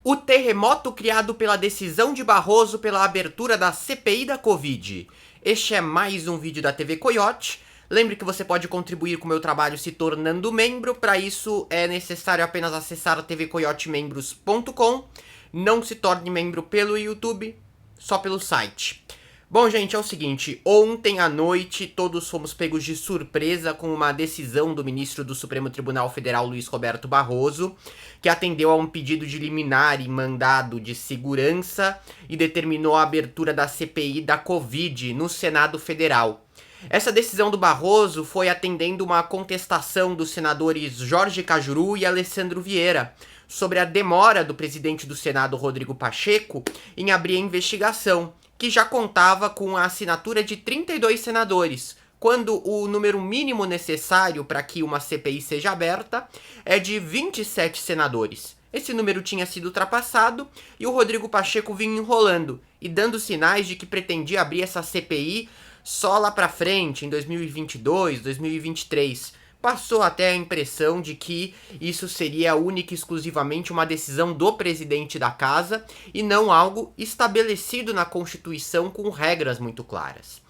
O terremoto criado pela decisão de Barroso pela abertura da CPI da Covid. Este é mais um vídeo da TV Coiote. Lembre que você pode contribuir com o meu trabalho se tornando membro. Para isso é necessário apenas acessar tvcoiotembros.com. Não se torne membro pelo YouTube, só pelo site. Bom, gente, é o seguinte, ontem à noite todos fomos pegos de surpresa com uma decisão do ministro do Supremo Tribunal Federal, Luiz Roberto Barroso, que atendeu a um pedido de liminar e mandado de segurança e determinou a abertura da CPI da Covid no Senado Federal. Essa decisão do Barroso foi atendendo uma contestação dos senadores Jorge Cajuru e Alessandro Vieira sobre a demora do presidente do Senado, Rodrigo Pacheco, em abrir a investigação, que já contava com a assinatura de 32 senadores, quando o número mínimo necessário para que uma CPI seja aberta é de 27 senadores. Esse número tinha sido ultrapassado e o Rodrigo Pacheco vinha enrolando e dando sinais de que pretendia abrir essa CPI só lá para frente, em 2022, 2023. Passou até a impressão de que isso seria única e exclusivamente uma decisão do presidente da casa e não algo estabelecido na Constituição com regras muito claras.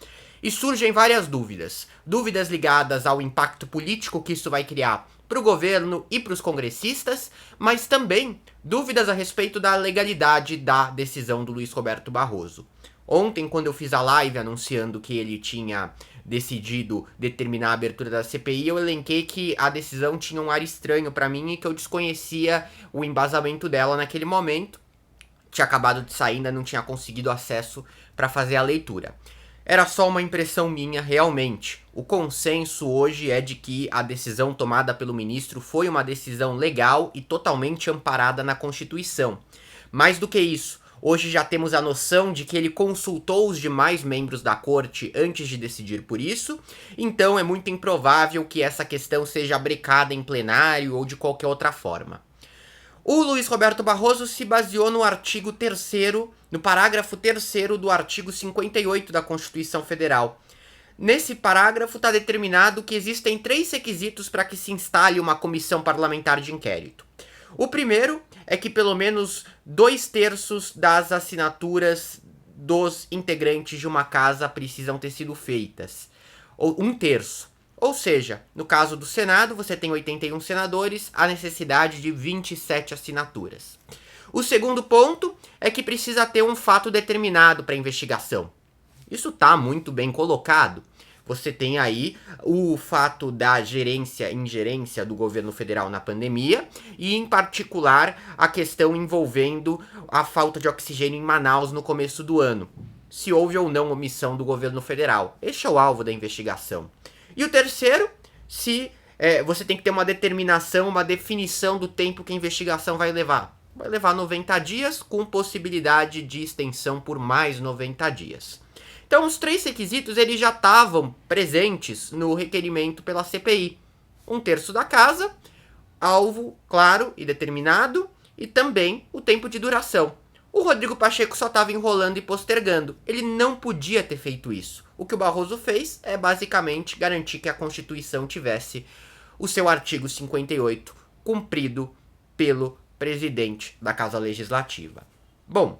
E surgem várias dúvidas. Dúvidas ligadas ao impacto político que isso vai criar para o governo e para os congressistas, mas também dúvidas a respeito da legalidade da decisão do Luiz Roberto Barroso. Ontem, quando eu fiz a live anunciando que ele tinha decidido determinar a abertura da CPI, eu elenquei que a decisão tinha um ar estranho para mim e que eu desconhecia o embasamento dela naquele momento. Tinha acabado de sair, ainda não tinha conseguido acesso para fazer a leitura. Era só uma impressão minha, realmente. O consenso hoje é de que a decisão tomada pelo ministro foi uma decisão legal e totalmente amparada na Constituição. Mais do que isso, hoje já temos a noção de que ele consultou os demais membros da corte antes de decidir por isso, então é muito improvável que essa questão seja brecada em plenário ou de qualquer outra forma. O Luiz Roberto Barroso se baseou no artigo 3º, no parágrafo 3º do artigo 58 da Constituição Federal. Nesse parágrafo está determinado que existem 3 requisitos para que se instale uma comissão parlamentar de inquérito. O primeiro é que pelo menos 2/3 das assinaturas dos integrantes de uma casa precisam ter sido feitas. Ou 1/3. Ou seja, no caso do Senado, você tem 81 senadores, a necessidade de 27 assinaturas. O segundo ponto é que precisa ter um fato determinado para a investigação. Isso está muito bem colocado. Você tem aí o fato da ingerência do governo federal na pandemia e, em particular, a questão envolvendo a falta de oxigênio em Manaus no começo do ano. Se houve ou não omissão do governo federal. Este é o alvo da investigação. E o terceiro, se você tem que ter uma determinação, uma definição do tempo que a investigação vai levar. Vai levar 90 dias, com possibilidade de extensão por mais 90 dias. Então, os 3 requisitos eles já estavam presentes no requerimento pela CPI. 1/3 da casa, alvo claro e determinado, e também o tempo de duração. O Rodrigo Pacheco só estava enrolando e postergando. Ele não podia ter feito isso. O que o Barroso fez é basicamente garantir que a Constituição tivesse o seu artigo 58 cumprido pelo presidente da Casa Legislativa. Bom,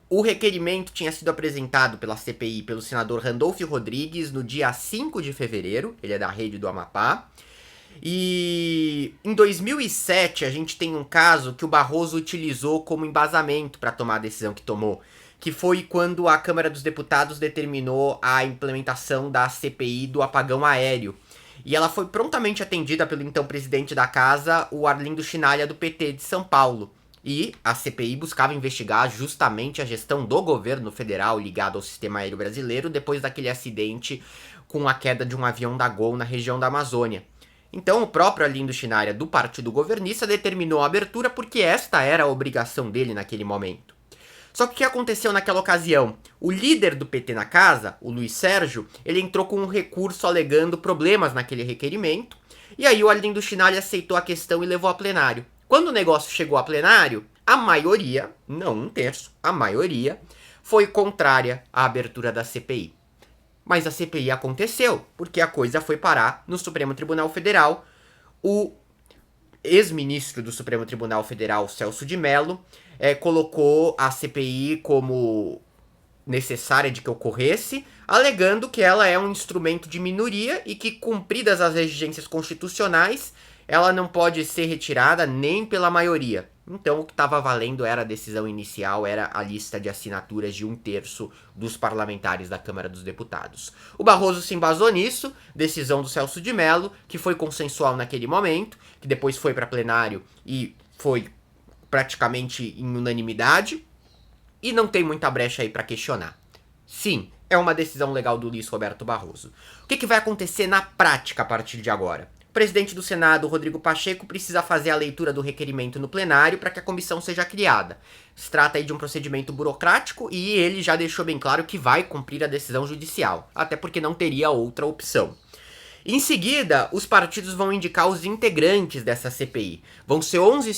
o requerimento tinha sido apresentado pela CPI pelo senador Randolfo Rodrigues no dia 5 de fevereiro, ele é da Rede do Amapá. E em 2007 a gente tem um caso que o Barroso utilizou como embasamento para tomar a decisão que tomou, que foi quando a Câmara dos Deputados determinou a implementação da CPI do apagão aéreo. E ela foi prontamente atendida pelo então presidente da casa, o Arlindo Chinalha, do PT de São Paulo. E a CPI buscava investigar justamente a gestão do governo federal ligado ao sistema aéreo brasileiro depois daquele acidente com a queda de um avião da Gol na região da Amazônia. Então o próprio Arlindo Chinalha, do Partido Governista, determinou a abertura porque esta era a obrigação dele naquele momento. Só que o que aconteceu naquela ocasião? O líder do PT na casa, o Luiz Sérgio, ele entrou com um recurso alegando problemas naquele requerimento, e aí o Arlindo Chinalha aceitou a questão e levou a plenário. Quando o negócio chegou a plenário, a maioria, não 1/3, a maioria, foi contrária à abertura da CPI. Mas a CPI aconteceu, porque a coisa foi parar no Supremo Tribunal Federal. O ex-ministro do Supremo Tribunal Federal, Celso de Mello, colocou a CPI como necessária de que ocorresse, alegando que ela é um instrumento de minoria e que, cumpridas as exigências constitucionais, ela não pode ser retirada nem pela maioria. Então, o que estava valendo era a decisão inicial, era a lista de assinaturas de 1/3 dos parlamentares da Câmara dos Deputados. O Barroso se embasou nisso, decisão do Celso de Mello, que foi consensual naquele momento, que depois foi para plenário e foi praticamente em unanimidade, e não tem muita brecha aí para questionar. Sim, é uma decisão legal do Luiz Roberto Barroso. O que vai acontecer na prática a partir de agora? O presidente do Senado, Rodrigo Pacheco, precisa fazer a leitura do requerimento no plenário para que a comissão seja criada. Se trata aí de um procedimento burocrático e ele já deixou bem claro que vai cumprir a decisão judicial, até porque não teria outra opção. Em seguida, os partidos vão indicar os integrantes dessa CPI. Vão ser 11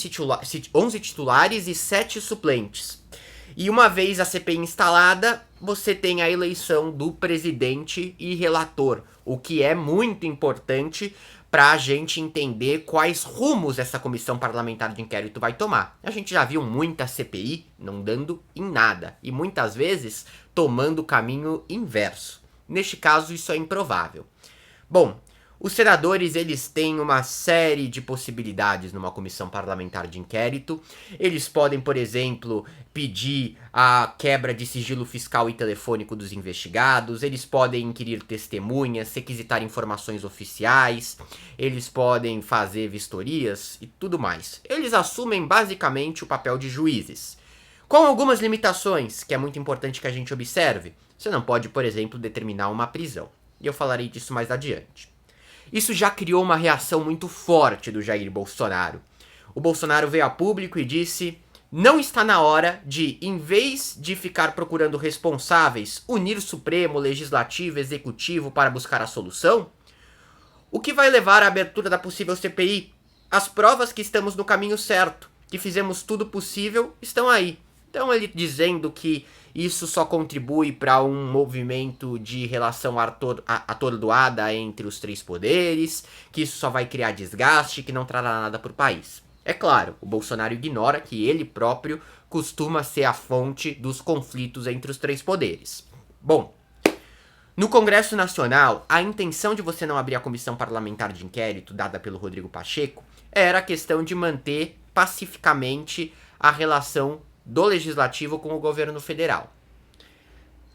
titulares e 7 suplentes. E uma vez a CPI instalada, você tem a eleição do presidente e relator, o que é muito importante para a gente entender quais rumos essa comissão parlamentar de inquérito vai tomar. A gente já viu muita CPI não dando em nada, e muitas vezes tomando o caminho inverso. Neste caso, isso é improvável. Bom, os senadores, eles têm uma série de possibilidades numa comissão parlamentar de inquérito. Eles podem, por exemplo, pedir a quebra de sigilo fiscal e telefônico dos investigados. Eles podem inquirir testemunhas, requisitar informações oficiais. Eles podem fazer vistorias e tudo mais. Eles assumem basicamente o papel de juízes, com algumas limitações, que é muito importante que a gente observe. Você não pode, por exemplo, determinar uma prisão. E eu falarei disso mais adiante. Isso já criou uma reação muito forte do Jair Bolsonaro. O Bolsonaro veio a público e disse: não está na hora de, em vez de ficar procurando responsáveis, unir Supremo, Legislativo e Executivo para buscar a solução? O que vai levar à abertura da possível CPI? As provas que estamos no caminho certo, que fizemos tudo possível, estão aí. Então ele dizendo que isso só contribui para um movimento de relação atordoada entre os três poderes, que isso só vai criar desgaste, que não trará nada para o país. É claro, o Bolsonaro ignora que ele próprio costuma ser a fonte dos conflitos entre os três poderes. Bom, no Congresso Nacional, a intenção de você não abrir a comissão parlamentar de inquérito dada pelo Rodrigo Pacheco era a questão de manter pacificamente a relação do Legislativo com o governo federal.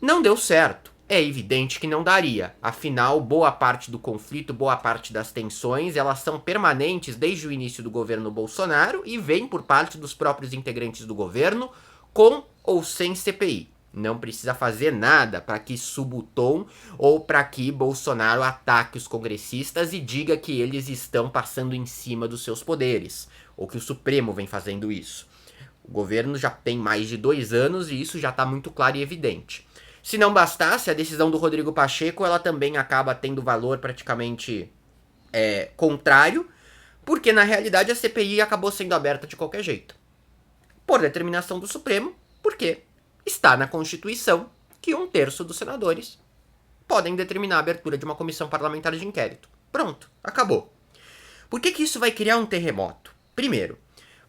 Não deu certo. É evidente que não daria. Afinal, boa parte do conflito, boa parte das tensões, elas são permanentes desde o início do governo Bolsonaro e vêm por parte dos próprios integrantes do governo, com ou sem CPI. Não precisa fazer nada para que suba o tom ou para que Bolsonaro ataque os congressistas e diga que eles estão passando em cima dos seus poderes, ou que o Supremo vem fazendo isso. O governo já tem mais de 2 anos e isso já está muito claro e evidente. Se não bastasse, a decisão do Rodrigo Pacheco, ela também acaba tendo valor praticamente contrário, porque na realidade a CPI acabou sendo aberta de qualquer jeito. Por determinação do Supremo, porque está na Constituição que 1/3 dos senadores podem determinar a abertura de uma comissão parlamentar de inquérito. Pronto, acabou. Por que isso vai criar um terremoto? Primeiro,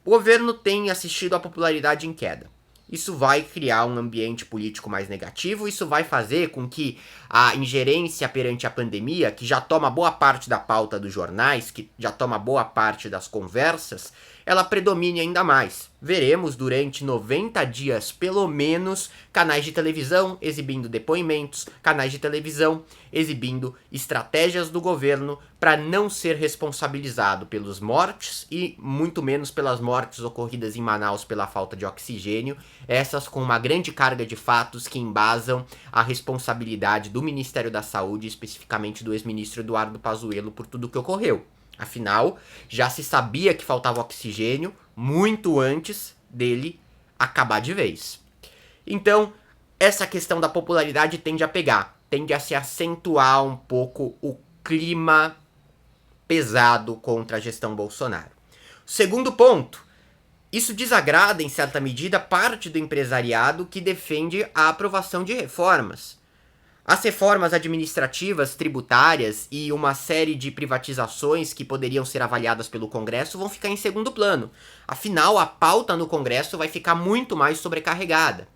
o governo tem assistido à popularidade em queda. Isso vai criar um ambiente político mais negativo, isso vai fazer com que a ingerência perante a pandemia, que já toma boa parte da pauta dos jornais, que já toma boa parte das conversas, ela predomine ainda mais. Veremos durante 90 dias, pelo menos, canais de televisão exibindo depoimentos, canais de televisão exibindo estratégias do governo para não ser responsabilizado pelas mortes e muito menos pelas mortes ocorridas em Manaus pela falta de oxigênio, essas com uma grande carga de fatos que embasam a responsabilidade do Ministério da Saúde, especificamente do ex-ministro Eduardo Pazuello, por tudo o que ocorreu. Afinal, já se sabia que faltava oxigênio muito antes dele acabar de vez. Então, essa questão da popularidade tende a pegar, tende a se acentuar um pouco o clima pesado contra a gestão Bolsonaro. Segundo ponto, isso desagrada, em certa medida, parte do empresariado que defende a aprovação de reformas. As reformas administrativas, tributárias e uma série de privatizações que poderiam ser avaliadas pelo Congresso vão ficar em segundo plano. Afinal, a pauta no Congresso vai ficar muito mais sobrecarregada.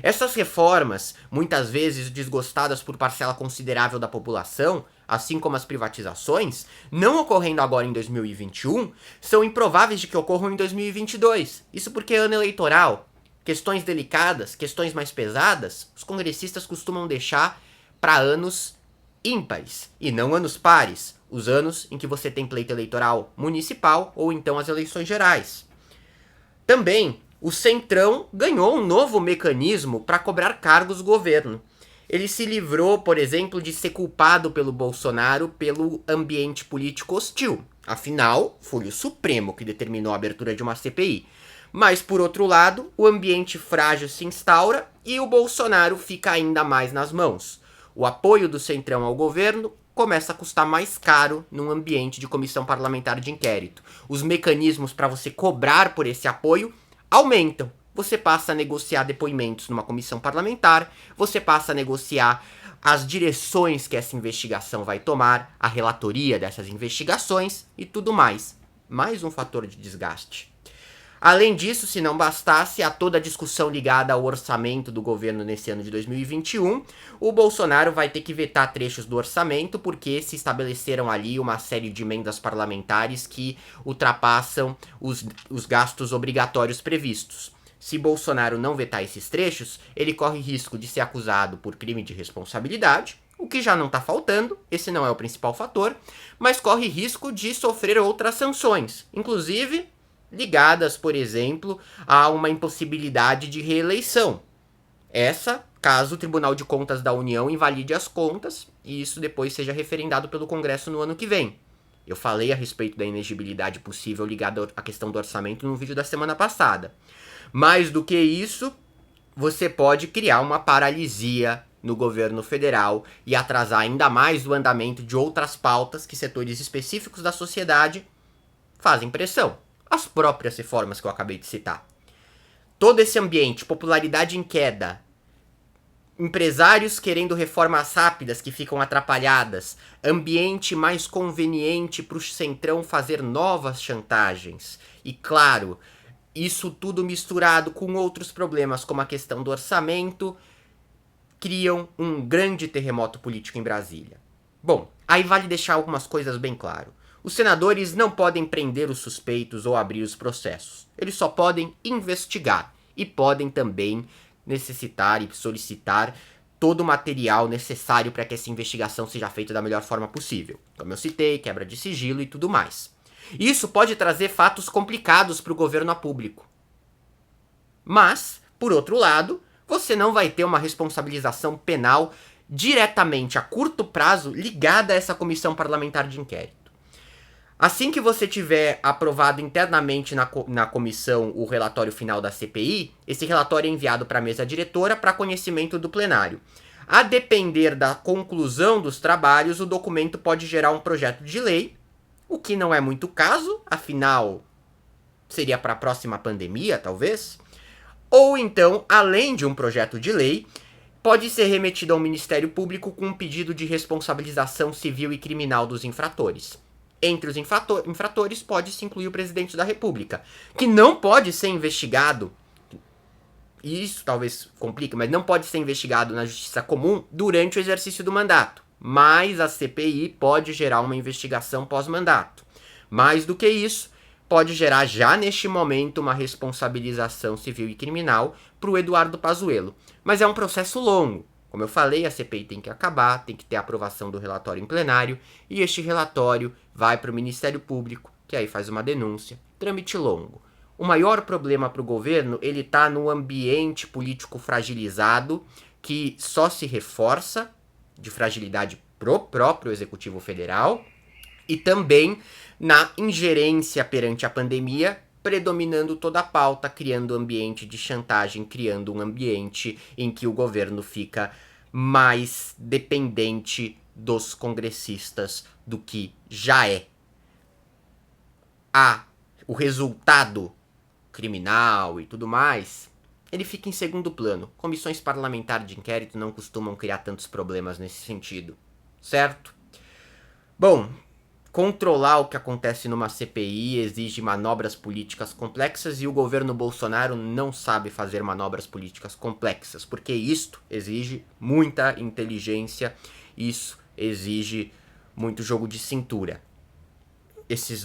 Essas reformas, muitas vezes desgostadas por parcela considerável da população, assim como as privatizações, não ocorrendo agora em 2021, são improváveis de que ocorram em 2022. Isso porque é ano eleitoral. Questões delicadas, questões mais pesadas, os congressistas costumam deixar para anos ímpares e não anos pares, os anos em que você tem pleito eleitoral municipal ou então as eleições gerais. Também, o Centrão ganhou um novo mecanismo para cobrar cargos do governo. Ele se livrou, por exemplo, de ser culpado pelo Bolsonaro pelo ambiente político hostil. Afinal, foi o Supremo que determinou a abertura de uma CPI. Mas, por outro lado, o ambiente frágil se instaura e o Bolsonaro fica ainda mais nas mãos. O apoio do Centrão ao governo começa a custar mais caro num ambiente de comissão parlamentar de inquérito. Os mecanismos para você cobrar por esse apoio aumentam. Você passa a negociar depoimentos numa comissão parlamentar, você passa a negociar as direções que essa investigação vai tomar, a relatoria dessas investigações e tudo mais. Mais um fator de desgaste. Além disso, se não bastasse, a toda a discussão ligada ao orçamento do governo nesse ano de 2021, o Bolsonaro vai ter que vetar trechos do orçamento porque se estabeleceram ali uma série de emendas parlamentares que ultrapassam os gastos obrigatórios previstos. Se Bolsonaro não vetar esses trechos, ele corre risco de ser acusado por crime de responsabilidade, o que já não está faltando, esse não é o principal fator, mas corre risco de sofrer outras sanções, inclusive ligadas, por exemplo, a uma impossibilidade de reeleição. Essa, caso o Tribunal de Contas da União invalide as contas e isso depois seja referendado pelo Congresso no ano que vem. Eu falei a respeito da inegibilidade possível ligada à questão do orçamento no vídeo da semana passada. Mais do que isso, você pode criar uma paralisia no governo federal e atrasar ainda mais o andamento de outras pautas que setores específicos da sociedade fazem pressão. As próprias reformas que eu acabei de citar. Todo esse ambiente, popularidade em queda, empresários querendo reformas rápidas que ficam atrapalhadas, ambiente mais conveniente para o Centrão fazer novas chantagens. E claro, isso tudo misturado com outros problemas, como a questão do orçamento, criam um grande terremoto político em Brasília. Bom, aí vale deixar algumas coisas bem claro. Os senadores não podem prender os suspeitos ou abrir os processos. Eles só podem investigar e podem também necessitar e solicitar todo o material necessário para que essa investigação seja feita da melhor forma possível. Como eu citei, quebra de sigilo e tudo mais. Isso pode trazer fatos complicados para o governo a público. Mas, por outro lado, você não vai ter uma responsabilização penal diretamente a curto prazo ligada a essa comissão parlamentar de inquérito. Assim que você tiver aprovado internamente na comissão o relatório final da CPI, esse relatório é enviado para a mesa diretora para conhecimento do plenário. A depender da conclusão dos trabalhos, o documento pode gerar um projeto de lei, o que não é muito caso, afinal, seria para a próxima pandemia, talvez. Ou então, além de um projeto de lei, pode ser remetido ao Ministério Público com um pedido de responsabilização civil e criminal dos infratores. Entre os infratores pode-se incluir o presidente da República, que não pode ser investigado, isso talvez complique, mas não pode ser investigado na justiça comum durante o exercício do mandato. Mas a CPI pode gerar uma investigação pós-mandato. Mais do que isso, pode gerar já neste momento uma responsabilização civil e criminal para o Eduardo Pazuello. Mas é um processo longo. Como eu falei, a CPI tem que acabar, tem que ter a aprovação do relatório em plenário, e este relatório vai para o Ministério Público, que aí faz uma denúncia. Trâmite longo. O maior problema para o governo, ele está no ambiente político fragilizado, que só se reforça de fragilidade pro próprio Executivo Federal, e também na ingerência perante a pandemia, predominando toda a pauta, criando um ambiente de chantagem, criando um ambiente em que o governo fica mais dependente dos congressistas do que já é. O resultado criminal e tudo mais ele fica em segundo plano. Comissões parlamentares de inquérito não costumam criar tantos problemas nesse sentido, certo? Bom, controlar o que acontece numa CPI exige manobras políticas complexas e o governo Bolsonaro não sabe fazer manobras políticas complexas, porque isto exige muita inteligência, isso exige muito jogo de cintura. Essas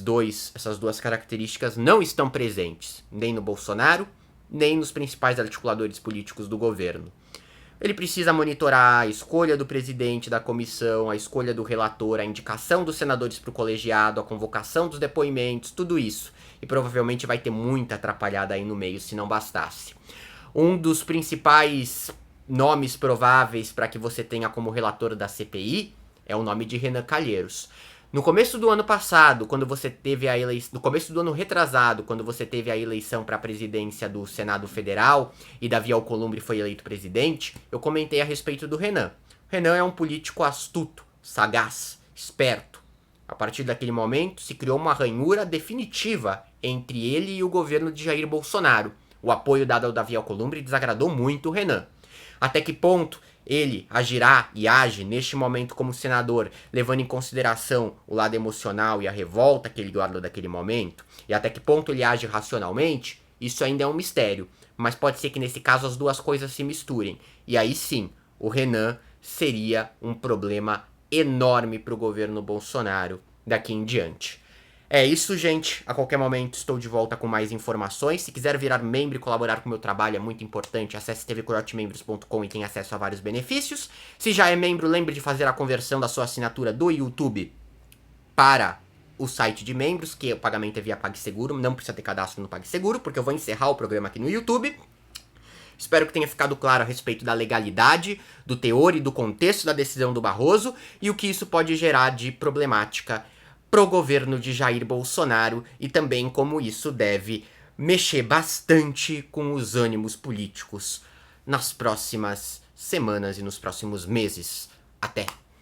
duas características não estão presentes, nem no Bolsonaro, nem nos principais articuladores políticos do governo. Ele precisa monitorar a escolha do presidente da comissão, a escolha do relator, a indicação dos senadores para o colegiado, a convocação dos depoimentos, tudo isso. E provavelmente vai ter muita atrapalhada aí no meio, se não bastasse. Um dos principais nomes prováveis para que você tenha como relator da CPI é o nome de Renan Calheiros. No começo do ano passado, quando você teve a eleição, no começo do ano retrasado, quando você teve a eleição para a presidência do Senado Federal e Davi Alcolumbre foi eleito presidente, eu comentei a respeito do Renan. O Renan é um político astuto, sagaz, esperto. A partir daquele momento, se criou uma ranhura definitiva entre ele e o governo de Jair Bolsonaro. O apoio dado ao Davi Alcolumbre desagradou muito o Renan. Até que ponto ele agirá e age neste momento como senador, levando em consideração o lado emocional e a revolta que ele guarda daquele momento, e até que ponto ele age racionalmente, isso ainda é um mistério. Mas pode ser que nesse caso as duas coisas se misturem. E aí sim, o Renan seria um problema enorme para o governo Bolsonaro daqui em diante. É isso, gente. A qualquer momento estou de volta com mais informações. Se quiser virar membro e colaborar com o meu trabalho, é muito importante. Acesse tvcoyotmembros.com e tem acesso a vários benefícios. Se já é membro, lembre de fazer a conversão da sua assinatura do YouTube para o site de membros, que o pagamento é via PagSeguro. Não precisa ter cadastro no PagSeguro, porque eu vou encerrar o programa aqui no YouTube. Espero que tenha ficado claro a respeito da legalidade, do teor e do contexto da decisão do Barroso e o que isso pode gerar de problemática pro governo de Jair Bolsonaro e também como isso deve mexer bastante com os ânimos políticos nas próximas semanas e nos próximos meses. Até!